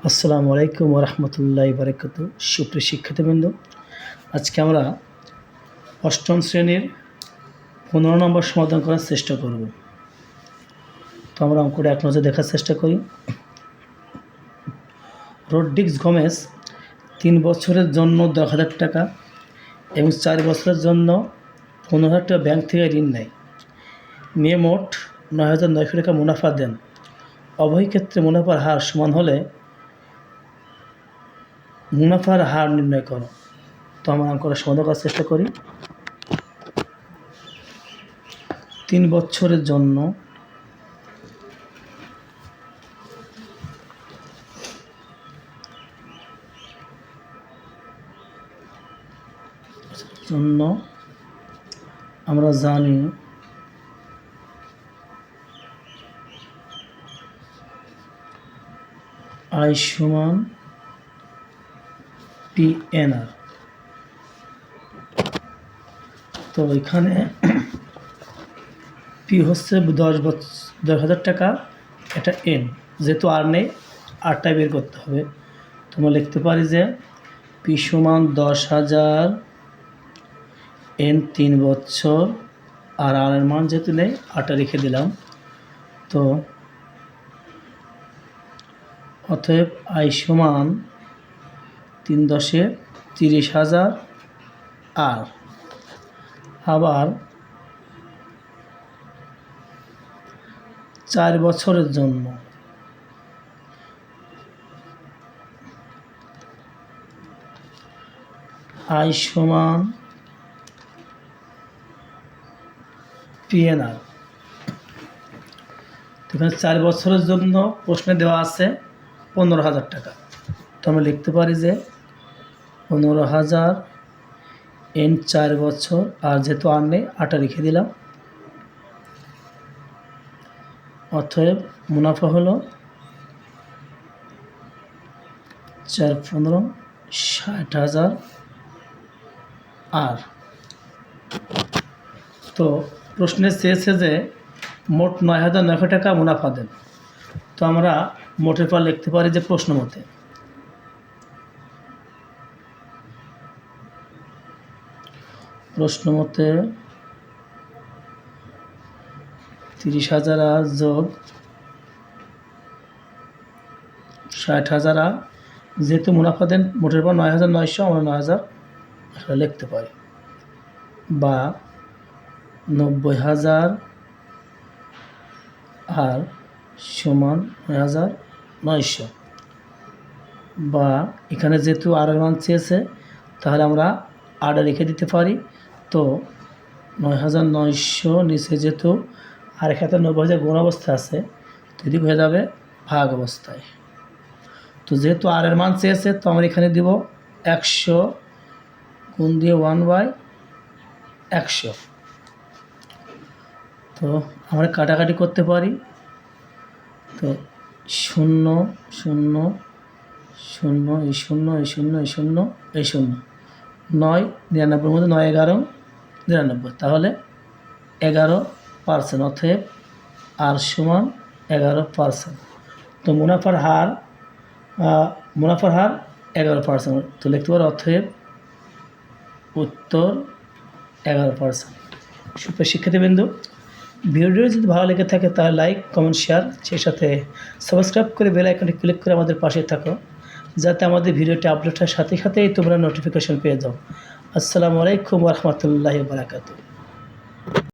আসসালামু আলাইকুম ওয়া রাহমাতুল্লাহি ওয়া বারাকাতুহু। সুপ্রিয় শিক্ষার্থীবৃন্দ, আজকে আমরা অষ্টম শ্রেণীর 15 নম্বর সমাধান করার চেষ্টা করব। তো আমরা অঙ্কটা এক নজরে দেখার চেষ্টা করি। রড্রিগেজ গোমেজ 3 বছরের জন্য 10,000 টাকা এবং 4 বছরের জন্য 15,000 টাকা ব্যাংক থেকে ঋণ নেয়। নিয়ে মোট 9,900 টাকা মুনাফা দেন। উভয় ক্ষেত্রে মুনাফার হার সমান হলে মুনাফার হার নির্ণয় করো। তো আমরা অঙ্কটা সমাধান করার চেষ্টা করি। 3 বছরের জন্য আমরা জানি আই সমান PNR। তো এখানে পি হচ্ছে 10,000 টাকা, এটা এন, যেহেতু আর নেই আরটাই বের করতে হবে। তোমরা লিখতে পারি যে পি সমান 10,000, এন 3 বছর, আর আর এর মান যেহেতু নেই আরটা রেখে দিলাম। তো অতএব আই সমান 3 × 30,000 আর। আবার 4 বছরের জন্য আই সমান PNR। এখানে 4 বছরের জন্য প্রশ্নে দেওয়া আছে 15,000 টাকা। তো আমরা লিখতে পারি যে 15,000 এন 4 বছর, আর যেহেতু আর নেই আটা রেখে দিলাম। অতএব মুনাফা হলো 4 × 15 60,000 আর। তো প্রশ্নে চেয়েছে যে মোট 9,900 টাকা মুনাফা দেন। তো আমরা মোটের পর লিখতে পারি যে প্রশ্ন মতে 30,000 আর যোগ 60,000 আর, যেহেতু মুনাফা দেন মোটের পর 9,900, আমরা 9,000 লিখতে পারি, বা 90,000 আর সমান 9,900, বা এখানে যেহেতু আর এর মান চেয়েছে তাহলে আমরা আরটা রেখে দিতে পারি। তো 9,900 নিচে যেহেতু আর এখানে 90,000 গুণ অবস্থায় আছে, তো এদিক হয়ে যাবে ভাগ অবস্থায়। তো যেহেতু আর এর মান চেয়েছে তো আমরা এখানে দিব 100 গুণ দিয়ে 1/100। তো আমরা কাটাকাটি করতে পারি। তো 0 0 0, এই 0 এই 0 এই 0 এই 0, 9 99 মধ্যে 9 11 99, তাহলে 11%। অতএব আর সমান 11%। তো মুনাফার হার 11%। তো লিখতে পারো অতএব উত্তর 11%। সুপ্রিয় শিক্ষার্থীবৃন্দ, ভিডিও যদি ভালো লেগে থাকে তাহলে লাইক, কমেন্ট, শেয়ার, সেই সাথে সাবস্ক্রাইব করে বেল আইকনটি ক্লিক করে আমাদের পাশে থাকো, যাতে আমাদের ভিডিওটি আপলোড হওয়ার সাথে সাথেই তোমরা নোটিফিকেশন পেয়ে যাও। আসসালামু আলাইকুম ওয়া রাহমাতুল্লাহি ওয়া বারাকাতুহু।